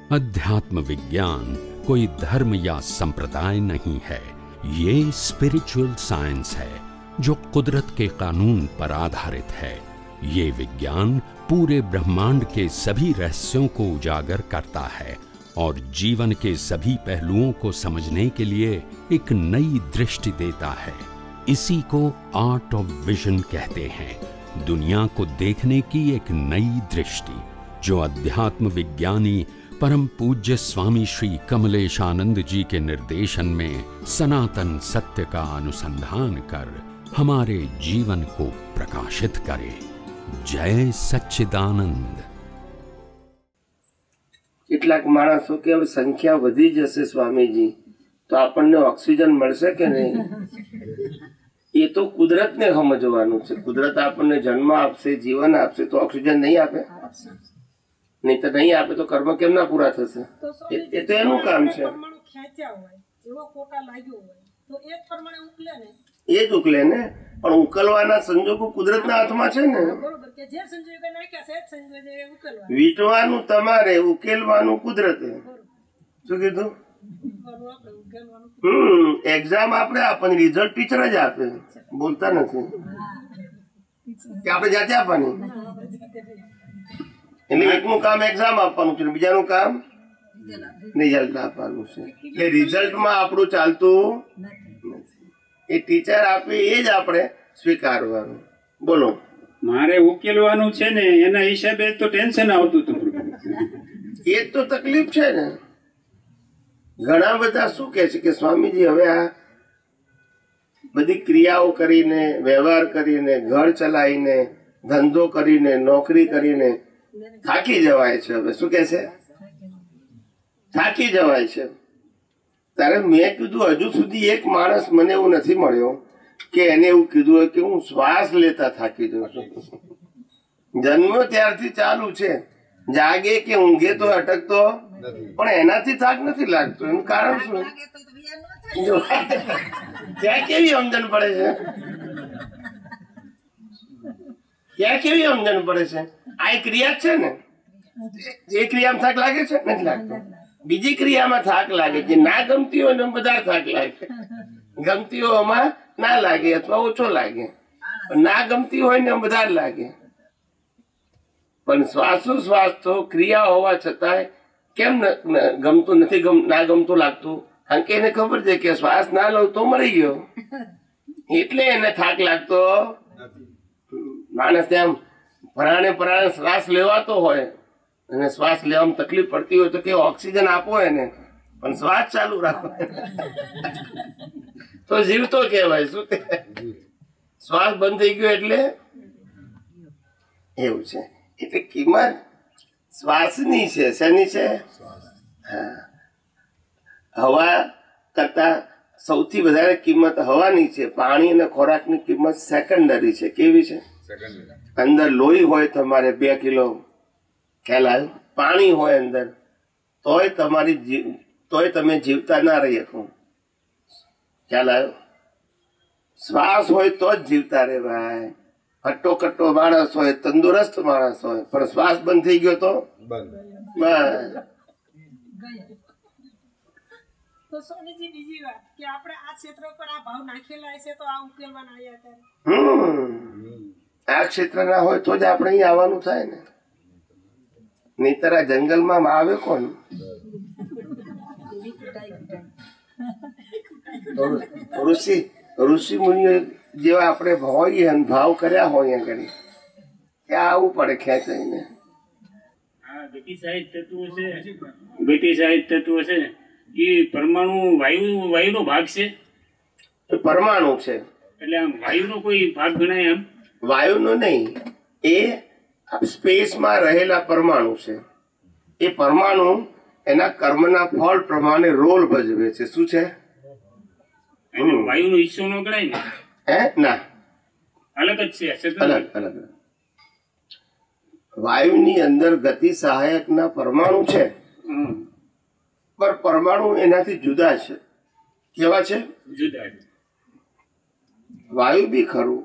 अध्यात्म विज्ञान कोई धर्म या संप्रदाय नहीं है, ये स्पिरिचुअल साइंस है जो कुदरत के कानून पर आधारित है। ये विज्ञान पूरे ब्रह्मांड के सभी रहस्यों को उजागर करता है और जीवन के सभी पहलुओं को समझने के लिए एक नई दृष्टि देता है। इसी को आर्ट ऑफ विजन कहते हैं, दुनिया को देखने की एक नई दृष्टि, जो अध्यात्म विज्ञानी परम पूज्य स्वामी श्री कमलेशानंद जी के निर्देशन में सनातन सत्य का अनुसंधान कर हमारे जीवन को प्रकाशित करे। जय सच्चिदानंद। કેટલાક માણસો કે હવે સંખ્યા વધી જશે સ્વામીજી તો આપણને ઓક્સિજન મળશે કે નહીં? એ તો કુદરતને સમજવાનું છે। કુદરત આપણને જન્મ આપશે, જીવન આપશે તો ઓક્સિજન નહીં આપે? નહીં તો નહીં આપે તો કર્મ કેમ ના પૂરા થશે? એ તો એનું કામ છે। એ જ ઉકલે ને, પણ ઉકલવાના સંજોગો કુદરતના હાથમાં છે ને। વીટવાનું તમારે, ઉકેલવાનું કુદરતે। શું કીધું? એક્ઝામ આપણે આપવાની, રિઝલ્ટ ટીચર જ આપે, બોલતા નથી કે આપણે જાતે આપવાની। એટલે એકનું કામ એક્ઝામ આપવાનું છે, બીજાનું કામ રિઝલ્ટ આપવાનું છે। એટલે રિઝલ્ટમાં આપણું ચાલતું નથી, એ ટીચર આપે એ જ આપણે સ્વીકારવાનું। બોલો, મારે ઉકેલવાનું છે ને, એના હિસાબે તો ટેન્શન આવતું હતું। એ જ તો તકલીફ છે ને। ઘણા બધા શું કહે છે કે સ્વામીજી હવે આ બધી ક્રિયાઓ કરીને, વ્યવહાર કરીને, ઘર ચલાવીને, ધંધો કરીને, નોકરી કરીને થાકી જવાય છે। હવે શું કે છે? થાકી જવાય છે। ત્યારે મેં કીધું હજુ સુધી એક માણસ મને એવું નથી મળ્યો કે એને એવું કીધું હોય કે હું શ્વાસ લેતા થાકી જાઉં છું। જન્મ ત્યારથી ચાલુ છે, જાગે કે ઊંઘે તો અટકતો, પણ એનાથી થાક નથી લાગતો। એનું કારણ શું? ત્યાં કેવી સમજણ પડે છે? ત્યાં કેવી સમજણ પડે છે? આ એક ક્રિયા છે ને, એ ક્રિયામાં થાક લાગે છે? નથી લાગતો। બીજી ક્રિયામાં થાક લાગે છે, ના ગમતી હોય ને બધા થાક લાગે, ગમતી હોમાં ના લાગે અથવા ઓછો લાગે, ના ગમતી હોય ને બધા લાગે। પણ શ્વાસોશ્વાસ તો ક્રિયા હોવા છતાંય કેમ ગમતું નથી, ના ગમતું લાગતું? કારણ કે એને ખબર છે કે શ્વાસ ના લઉં તો મરી ગયો, એટલે એને થાક લાગતો। માણસ તેમ પરાણે પરાણે શ્વાસ લેવાતો હોય અને શ્વાસ લેવામાં તકલીફ પડતી હોય તો કે ઓક્સિજન આપો એને, પણ શ્વાસ ચાલુ રાખો તો જીવતો કહેવાય। શું કહેવાય? શ્વાસ બંધ થઈ ગયો એટલે એવું છે। એટલે કિંમત શ્વાસની છે, શેની છે? હા, હવા કરતા સૌથી વધારે કિંમત હવાની છે। પાણી અને ખોરાકની કિંમત સેકન્ડરી છે। કેવી છે? અંદર લોહી હોય તમારે 2 કિલો, ખ્યાલ આવ્યો? પાણી હોય અંદર તોય તમે જીવતા ના રહી શકો, ખ્યાલ આવ્યો? શ્વાસ હોય તો જ જીવતા રે ભાઈ। હટ્ટો કટ્ટો માણસ હોય, તંદુરસ્ત માણસ હોય, પણ શ્વાસ બંધ થઈ ગયો તો બસ। તો સ્વામીજી બીજી વાત કે આપણે આ ક્ષેત્ર પર આ ભાવ નાખેલા છે તો આ ઉકેલવાના આવ્યા ત્યારે આ ક્ષેત્ર ના હોય તો જ આપણે અહીં આવવાનું થાય ને, નહીતર આ જંગલમાં આવે કોણ? ઋષિ મુનિઓ જેવા આપણે હોઈએ અને ભાવ કર્યા હોય કરી ત્યાં આવવું પડે ખેંચાઈને। ગતિ સહિત તત્વો છે એ પરમાણુ વાયુનો ભાગ છે। પરમાણુ છે એટલે આમ વાયુનો કોઈ ભાગ ગણાય? એમ વાયુનો નહીં, એ સ્પેસમાં રહેલા પરમાણુ છે। એ પરમાણુ એના કર્મના ફળ પ્રમાણે રોલ ભજવે છે। શું છે? વાયુનો હિસ્સો નો ગણાય ને? હે ના, અલગ જ છે। અલગ અલગ। વાયુની અંદર ગતિ સહાયકના પરમાણુ છે, પર પરમાણુ એનાથી જુદા છે। કેવા છે? જુદા। વાયુ બી ખરું,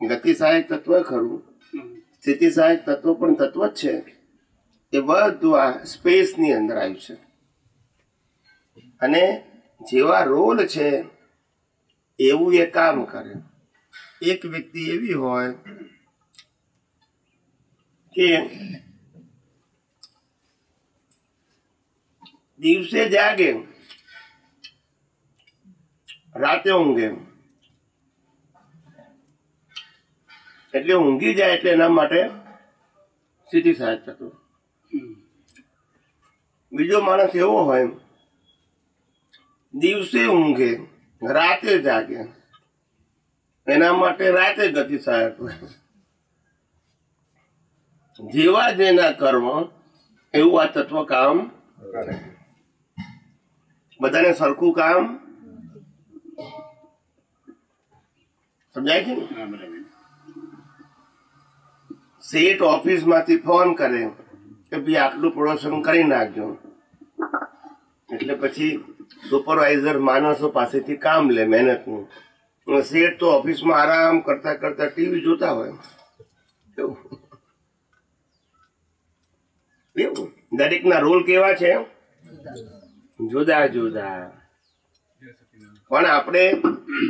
ગતિ સહાયક તત્વ ખરું, સ્થિતિ સહાયક તત્વ પણ તત્વ જ છે, એ બધું આ સ્પેસની અંદર આવ્યું છે. અને જેવા રોલ છે એવું એ કામ કરે. એક વ્યક્તિ એવી હોય કે દિવસે જાગે, રાતે ઊંઘે, એટલે ઊંઘી જાય એટલે એના માટે સ્થિતિ સહાય થતું. બીજો માણસ એવો હોય દિવસે ઊંઘે રાતે જાગે, એના માટે રાતે ગતિ સહાયક હોય. જેવા જેના કર્મ એવું આ તત્વ કામ કરે. બધાને સરખું કામ સમજાય છે ને? શેઠ ઓફિસ માંથી ફોન કરે કે ભાઈ આટલું પ્રોડક્શન કરી નાખજો, એટલે પછી સુપરવાઇઝર માણસો પાસેથી કામ લે મહેનતનું. શેઠ તો ઓફિસમાં આરામ કરતા કરતા ટીવી જોતા હોય. એવું દરેકના રોલ કેવા છે? જુદા જુદા. પણ આપણે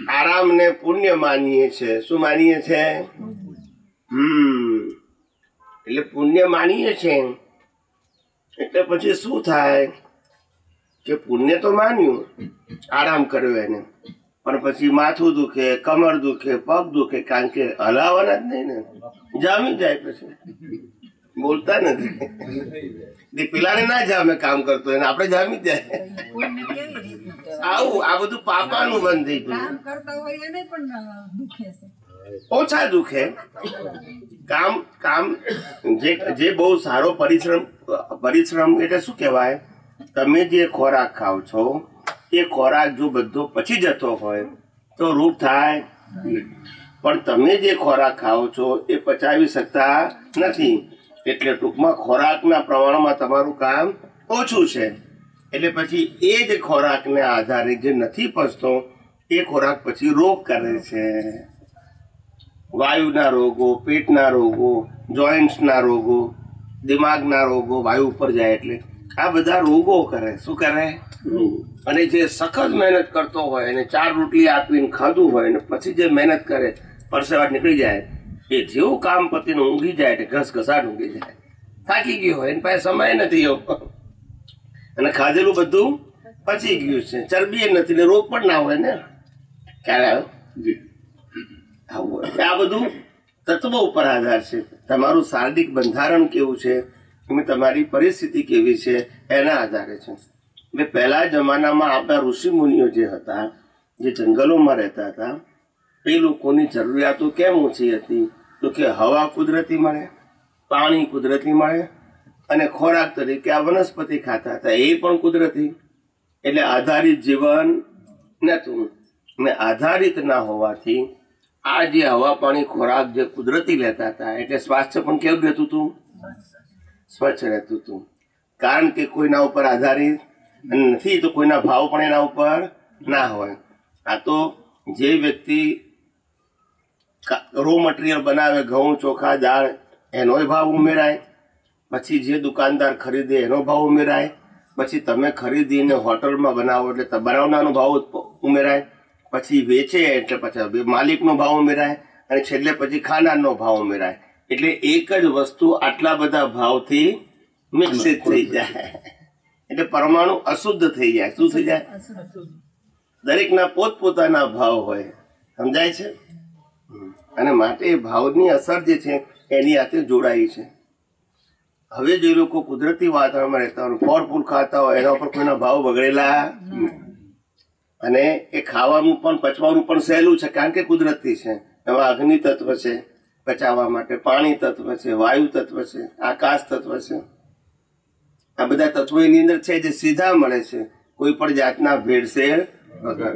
આરામને પુણ્ય માનીએ છીએ. શું માનીએ છીએ? એટલે પુણ્ય માનીએ છીએ એટલે પછી શું થાય કે પુણ્ય તો માન્યું, આરામ કર્યો એને, પણ પછી માથું દુખે, કમર દુખે, પગ દુખે, કારણ કે હલાવવાના જ નહીં ને, જામી જાય. પછી બોલતા નથી. પેલાને ના જામે કામ કરતો એને, આપણે જામી જાય. આવું આ બધું પાપાનું બંધ થઈ ગયું. ઓછા દુખે. કામ જે બહુ સારો પરિશ્રમ એટલે શું કહેવાય? તમે જે ખોરાક ખાવ છો એ ખોરાક જો બધો પચી જતો હોય તો રોગ થાય. પણ તમે જે ખોરાક ખાઓ છો એ પચાવી શકતા નથી, એટલે ટૂંકમાં ખોરાકના પ્રમાણમાં તમારું કામ ઓછું છે. એટલે પછી એ જ ખોરાકને આધારે જે નથી પચતો એ ખોરાક પછી રોગ કરે છે. વાયુના રોગો, પેટના રોગો, જોઈન્ટ્સના રોગો, દિમાગના રોગો, વાયુ ઉપર જાય એટલે આ બધા રોગો કરે. શું કરે? અને જે સખત મહેનત કરતો હોય અને 4 રોટલી આપીને ખાધું હોય ને પછી જે મહેનત કરે, પરસેવા નીકળી જાય, એ જેવું કામ પતીને ઊંઘી જાય એટલે ઘસઘસાટ ઊંઘી જાય. થાકી ગયો હોય એની પાસે સમય નથી એવો, અને ખાધેલું બધું પચી ગયું છે, ચરબી નથી ને રોગ પણ ના હોય ને. ખ્યાલ આવ્યો? આ બધું તત્વો ઉપર આધાર છે. તમારું શારીરિક બંધારણ કેવું છે, તમારી પરિસ્થિતિ કેવી છે એના આધારે છે. એટલે પહેલા જમાનામાં આપણા ઋષિ મુનિઓ જે હતા, જે જંગલોમાં રહેતા હતા, એ લોકોની જરૂરિયાતો કેમ ઓછી હતી? તો કે હવા કુદરતી મળે, પાણી કુદરતી મળે, અને ખોરાક તરીકે આ વનસ્પતિ ખાતા હતા, એ પણ કુદરતી. એટલે આધારિત જીવન નતું. અને આધારિત ના હોવાથી આ જે હવા પાણી ખોરાક જે કુદરતી લેતા હતા એટલે સ્વાસ્થ્ય પણ કેવું રહેતું હતું? સ્વચ્છ રહેતું હતું. કારણ કે કોઈના ઉપર આધારિત નથી તો કોઈના ભાવ પણ એના ઉપર ના હોય. આ તો જે વ્યક્તિ રો મટીરિયલ બનાવે, ઘઉં, ચોખા, દાળ, એનોય ભાવ ઉમેરાય. પછી જે દુકાનદાર ખરીદે એનો ભાવ ઉમેરાય. પછી તમે ખરીદીને હોટલમાં બનાવો એટલે બનાવનારનો ભાવ ઉમેરાય. પછી વેચે એટલે પછી માલિકનો ભાવ ઉમેરાય, અને છેલ્લે પછી ખાનારનો ભાવ ઉમેરાય. એટલે એક જ વસ્તુ આટલા બધા ભાવથી મિક્સિત થઈ જાય, એટલે પરમાણુ અશુદ્ધ થઈ જાય. શું થઈ જાય? દરેકના પોતપોતાના ભાવ હોય. સમજાય છે? અને માટે ભાવની અસર જે છે એની સાથે જોડાઈ છે. હવે જે લોકો કુદરતી વાતાવરણમાં રહેતા હોય, ફળ ફૂલ ખાતા હોય, એના ઉપર કોઈના ભાવ બગડેલા, અને એ ખાવાનું પણ પચવાનું પણ સહેલું છે, કારણ કે કુદરતી છે. એમાં અગ્નિ તત્વ છે પચાવવા માટે, પાણી તત્વ છે, વાયુ તત્વ છે, આકાશ તત્વ છે. આ બધા તત્વો એની અંદર છે જે સીધા મળે છે, કોઈ પણ જાતના ભેળસેળ વગર.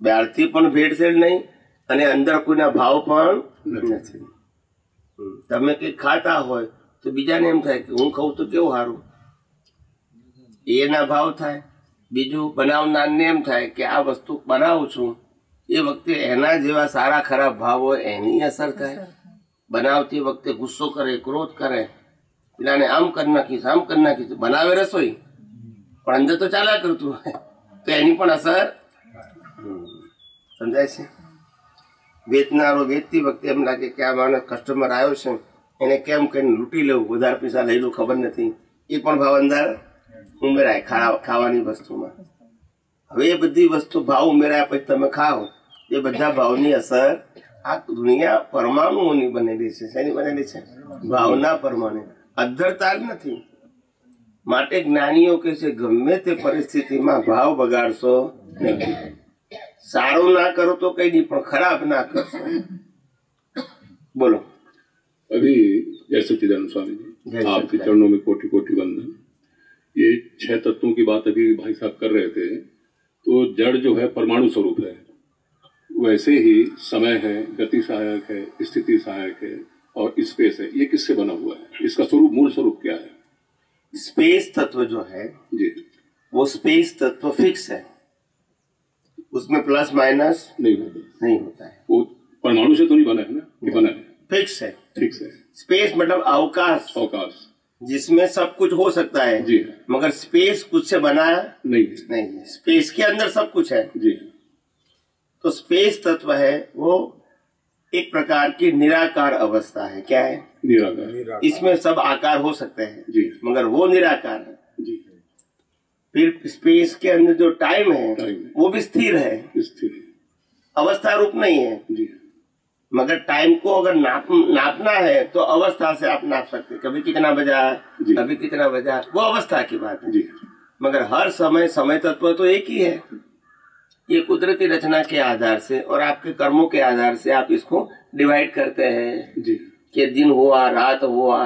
બહારથી પણ ભેળસેળ નહીં, અને અંદર કોઈના ભાવ પણ નથી. તમે કંઈક ખાતા હોય તો બીજાને એમ થાય કે હું ખાઉં તો કેવું સારું, એના ભાવ થાય. બીજું બનાવનારને એમ થાય કે આ વસ્તુ બનાવું છું એ વખતે એના જેવા સારા ખરાબ ભાવ હોય એની અસર થાય. બનાવતી વખતે ગુસ્સો કરે, ક્રોધ કરે, પેલાને આમ કરી નાખીશ આમ કરી નાખીશ બનાવે રસોઈ પણ અંદર તો ચાલ્યા કરતું હોય તો એની પણ અસર સમજાય છે. વેચનારો વેચતી વખતે એમ લાગે કે આ માણસ કસ્ટમર આવ્યો છે એને કેમ કરીને લૂંટી લેવું વધારે પૈસા લઈ લઉં ખબર નથી એ પણ ભાવ અંદર ઉમેરાય ખાવાની વસ્તુમાં. હવે એ બધી વસ્તુ ભાવ ઉમેરાયા પછી તમે ખાઓ એ બધા ભાવની અસર આ દુનિયા પરમાણુઓની બનેલી છે. શેની બનેલી છે? ભાવના પરમાણુ. અધ્ધરતા જ નથી. માટે જ્ઞાનીઓ કહે છે ગમે તે પરિસ્થિતિમાં ભાવ બગાડશો નહીં. સારું ના કરો તો કઈ નહીં પણ ખરાબ ના કરશો. बोलो. अभी जय सच्चिदानंद स्वामी जी, आपके चरणों में कोटि कोटि वंदन। ये 6 तत्वों की बात अभी भाई साहब कर रहे थे, तो जड़ जो है परमाणु स्वरूप है, वैसे ही समय है, गति सहायक है, स्थिति सहायक है और स्पेस है। ये किससे बना हुआ है? इसका स्वरूप, मूल स्वरूप क्या है? स्पेस तत्व जो है जी, वो स्पेस तत्व फिक्स है, उसमें प्लस माइनस नहीं होता है। वो परमाणु से तो नहीं बना है ना, कि बना है? फिक्स है। फिक्स है। स्पेस मतलब अवकाश, जिसमें सब कुछ हो सकता है जी, मगर स्पेस कुछ से बना नहीं है। स्पेस के अंदर सब कुछ है जी। तो स्पेस तत्व है वो एक प्रकार की निराकार अवस्था है। क्या है? निराकार। इसमें सब आकार हो सकते हैं जी, मगर वो निराकार है जी। फिर स्पेस के अंदर जो टाइम है वो भी स्थिर है, अवस्था रूप नहीं है जी। मगर टाइम को अगर नापना है तो अवस्था से आप नाप सकते हैं। कभी कितना बजा, कभी कितना बजा, वो अवस्था की बात है जी। मगर हर समय समय तत्व तो एक ही है। ये कुदरती रचना के आधार से और आपके कर्मों के आधार से आप इसको डिवाइड करते हैं जी, कि दिन हुआ, रात हुआ,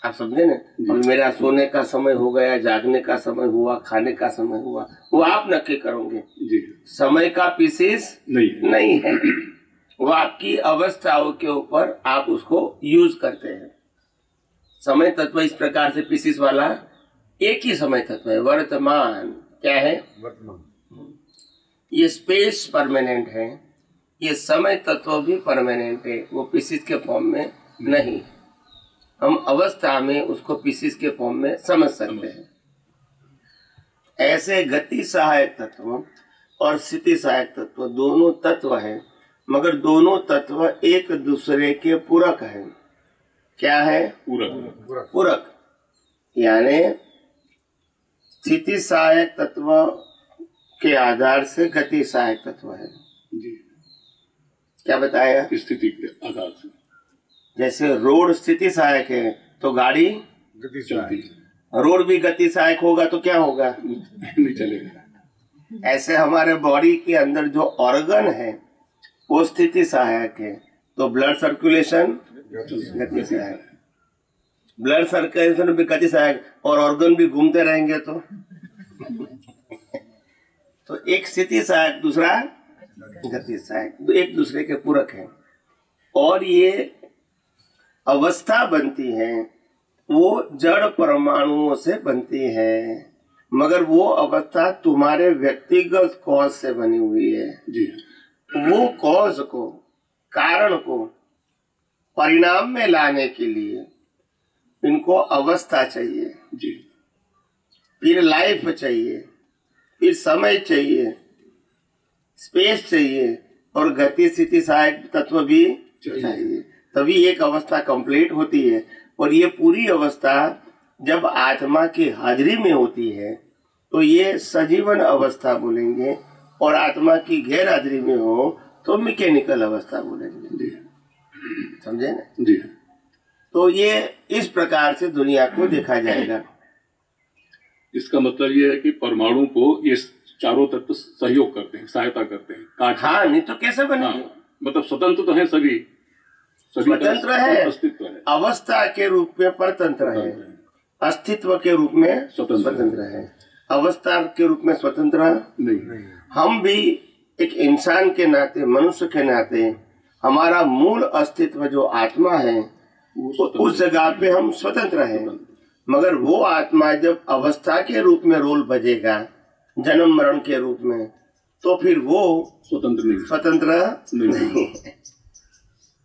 आप समझे ना। और मेरा सोने का समय हो गया, जागने का समय हुआ, खाने का समय हुआ, वो आप नक्की करोगे जी। समय का पीसेस नहीं है। वो आपकी अवस्थाओं के ऊपर आप उसको यूज करते हैं। समय तत्व इस प्रकार से पीसेस वाला एक ही समय तत्व है, वर्तमान। क्या है? वर्तमान। ये स्पेस परमानेंट है, ये समय तत्व भी परमानेंट है, वो पीसेस के फॉर्म में नहीं। हम अवस्था में उसको पीसेस के फॉर्म में समझ सकते हैं। ऐसे गति सहायक तत्व और स्थिति सहायक तत्व दोनों तत्व है मगर दोनों तत्व एक दूसरे के पूरक है। क्या है? पूरक। यानी स्थिति सहायक तत्व के आधार से गति सहायक तत्व है जी। क्या बताया? स्थिति के आधार से। जैसे रोड स्थिति सहायक है तो गाड़ी गति चलती है। रोड भी गति सहायक होगा तो क्या होगा? नहीं चलेगा। ऐसे हमारे बॉडी के अंदर जो ऑर्गन है वो स्थिति सहायक है, तो ब्लड सर्कुलेशन गति सहायक, ब्लड सर्कुलेशन भी गति सहायक और ऑर्गन भी घूमते रहेंगे तो एक स्थिति सहायक दूसरा गति सहायक, एक दूसरे के पूरक है। और ये अवस्था बनती है वो जड़ परमाणुओं से बनती है मगर वो अवस्था तुम्हारे व्यक्तिगत कॉज से बनी हुई है जी। वो कॉज को, कारण को परिणाम में लाने के लिए इनको अवस्था चाहिए जी, फिर लाइफ चाहिए, फिर समय चाहिए, स्पेस चाहिए और गति स्थिति सहायक तत्व भी चाहिए, तभी एक अवस्था कंप्लीट होती है। और ये पूरी अवस्था जब आत्मा की हाजिरी में होती है तो ये सजीवन अवस्था बोलेंगे और आत्मा की गैर हाजिरी में हो तो मैकेनिकल अवस्था बोलेंगे। समझे ना जी। तो ये इस प्रकार से दुनिया को देखा जाएगा। इसका मतलब ये है कि परमाणु को ये चारों तत्व सहयोग करते हैं, सहायता करते हैं। हाँ, नहीं तो कैसे बनेंगे? हाँ, मतलब स्वतंत्र तो है, सभी स्वतंत्र है, अस्तित्व है, अवस्था के रूप में परतंत्र है, अस्तित्व के रूप में स्वतंत्र है, अवस्था के रूप में स्वतंत्र नहीं। हम भी एक इंसान के नाते, मनुष्य के नाते हमारा मूल अस्तित्व जो आत्मा है उस जगह पे हम स्वतंत्र हैं मगर वो आत्मा जब अवस्था के रूप में रोल बजेगा, जन्म मरण के रूप में, तो फिर वो स्वतंत्र नहीं है।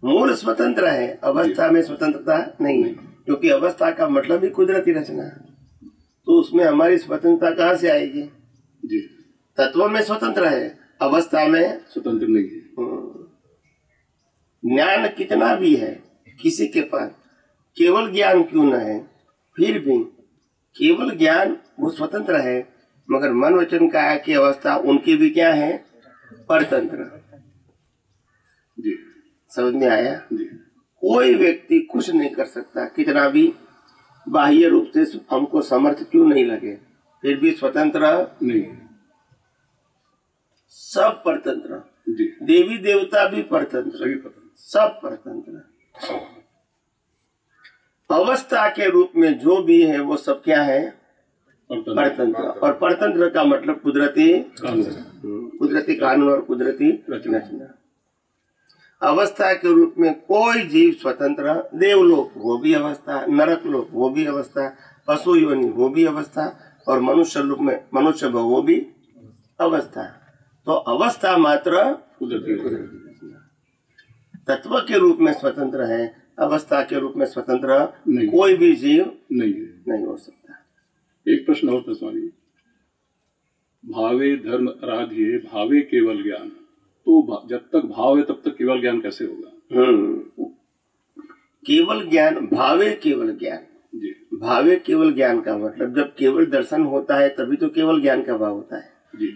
मूल स्वतंत्र है, अवस्था में स्वतंत्रता नहीं है। क्योंकि अवस्था का मतलब ही कुदरती रचना है, तो उसमें हमारी स्वतंत्रता कहाँ से आएगी? जी, तत्व में स्वतंत्र है, अवस्था में स्वतंत्र नहीं है। ज्ञान कितना भी है किसी के पास, केवल ज्ञान क्यों न है, फिर भी केवल ज्ञान वो स्वतंत्र है, मगर मन वचन काया की अवस्था उनकी भी क्या है? परतंत्र। जी, समझ में आया? जी, कोई व्यक्ति कुछ नहीं कर सकता, कितना भी बाह्य रूप से हमको समर्थ क्यों नहीं लगे, फिर भी स्वतंत्र नहीं, सब परतंत्र। जी, देवी देवता भी परतंत्र, सभी पता। सब परतंत्र। अवस्था के रूप में जो भी है वो सब क्या है? परतंत्र। और परतंत्र का मतलब कुदरती कानून और कुदरती रचना। अवस्था के रूप में कोई जीव स्वतंत्र, देवलोक वो भी अवस्था, नरक लोक वो भी अवस्था, पशु योनि वो भी अवस्था, और मनुष्य रूप में मनुष्य वो भी अवस्था। तो अवस्था मात्र तत्व के रूप में स्वतंत्र है, अवस्था के रूप में स्वतंत्र कोई भी जीव नहीं हो सकता। एक प्रश्न और था स्वामी, भावे धर्म आराध्य भावे केवल ज्ञान, तो जब तक भाव है तब तक केवल ज्ञान कैसे होगा? केवल ज्ञान, भावे केवल ज्ञान। जी, भावे केवल ज्ञान का मतलब जब केवल दर्शन होता है तभी तो केवल ज्ञान का भाव होता है। जी,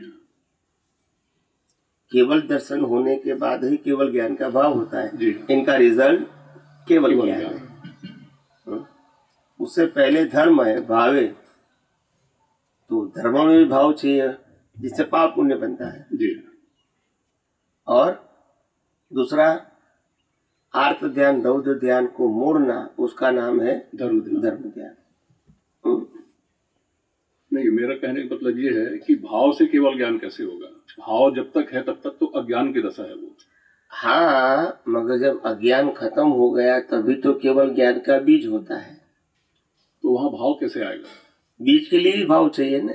केवल दर्शन होने के बाद ही केवल ज्ञान का भाव होता है। जी, इनका रिजल्ट केवल ज्ञान है। उससे पहले धर्म है, भावे, तो धर्म में भी भाव चाहिए जिससे पाप पुण्य बनता है। जी, और दूसरा आर्त ध्यान, रौद्र ध्यान को मोड़ना, उसका नाम है धर्म ध्यान। नहीं, मेरा कहने का मतलब ये है कि भाव से केवल ज्ञान कैसे होगा? भाव जब तक है तब तक तो अज्ञान की दशा है वो। हाँ, मगर जब अज्ञान खत्म हो गया तभी तो केवल ज्ञान का बीज होता है। तो वहाँ भाव कैसे आएगा? बीज के लिए भी भाव चाहिए ना।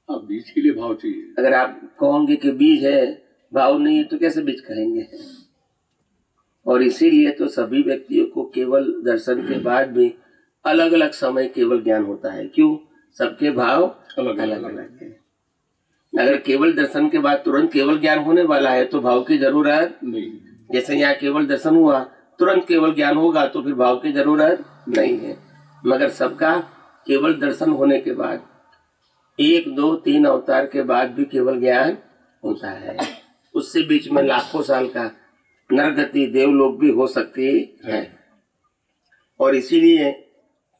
हाँ, बीज के लिए भाव चाहिए। अगर आप कहोगे कि बीज है, भाव नहीं है, तो कैसे बीज कहेंगे? और इसीलिए तो सभी व्यक्तियों को केवल दर्शन के बाद भी अलग अलग समय केवल ज्ञान होता है। क्यों? सबके भाव अलग अलग है। अगर केवल दर्शन के बाद तुरंत केवल ज्ञान होने वाला है तो भाव की जरूरत नहीं। जैसे यहाँ केवल दर्शन हुआ, तुरंत केवल ज्ञान होगा तो फिर भाव की जरूरत नहीं है। मगर सबका केवल दर्शन होने के बाद 1, 2, 3 अवतार के बाद भी केवल ज्ञान होता है। उससे बीच में लाखों साल का नरगति, देवलोक भी हो सकती है। और इसीलिए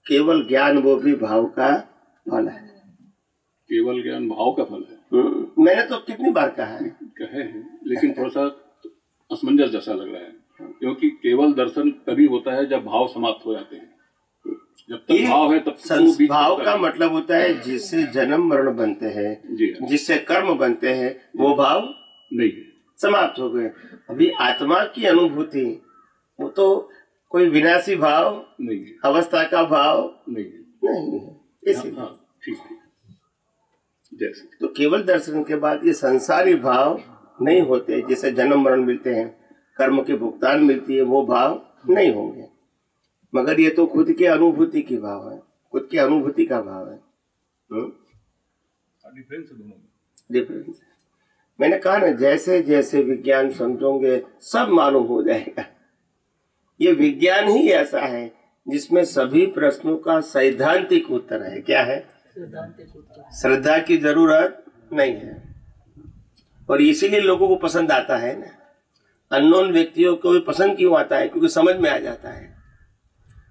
केवल ज्ञान वो भी भाव का फल है। केवल ज्ञान भाव का फल है। मैंने तो कितनी बार कहा है, कहे हैं, लेकिन थोड़ा सा असमंजस जैसा लग रहा है, क्योंकि केवल दर्शन तभी होता है जब भाव समाप्त हो जाते हैं। जब तक भाव है तब तक भाव का मतलब होता है जिससे जन्म मरण बनते हैं, जिससे कर्म बनते हैं, वो भाव नहीं है, समाप्त हो गए। अभी आत्मा की अनुभूति वो तो कोई विनाशी भाव नहीं है, अवस्था का भाव नहीं है। इसलिए ठीक है। जैसे तो केवल दर्शन के बाद ये संसारी भाव नहीं होते, जिसे जन्म मरण मिलते हैं, कर्म के भुगतान मिलती है, वो भाव नहीं होंगे। मगर ये तो खुद के अनुभूति की भाव है, खुद की अनुभूति का भाव है। डिफरेंस है दोनों में, डिफरेंस। मैंने कहा ना, जैसे जैसे विज्ञान समझोगे सब मालूम हो जाएगा। ये विज्ञान ही ऐसा है जिसमें सभी प्रश्नों का सैद्धांतिक उत्तर है। क्या है? श्रद्धा की जरूरत नहीं है। और इसीलिए लोगों को पसंद आता है ना। अननोन व्यक्तियों को भी पसंद क्यों आता है? क्योंकि समझ में आ जाता है।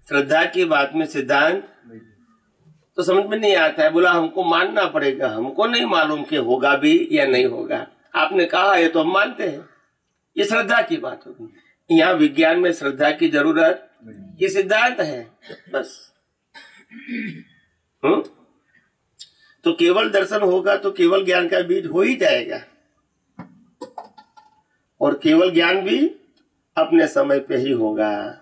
श्रद्धा की बात में सिद्धांत तो समझ में नहीं आता है। बोला हमको मानना पड़ेगा, हमको नहीं मालूम कि होगा भी या नहीं होगा, आपने कहा है तो हम मानते हैं। ये श्रद्धा की बात होगी। यहाँ विज्ञान में श्रद्धा की जरूरत, ये सिद्धांत है बस। तो केवल दर्शन होगा तो केवल ज्ञान का बीज हो ही जाएगा। और केवल ज्ञान भी अपने समय पे ही होगा।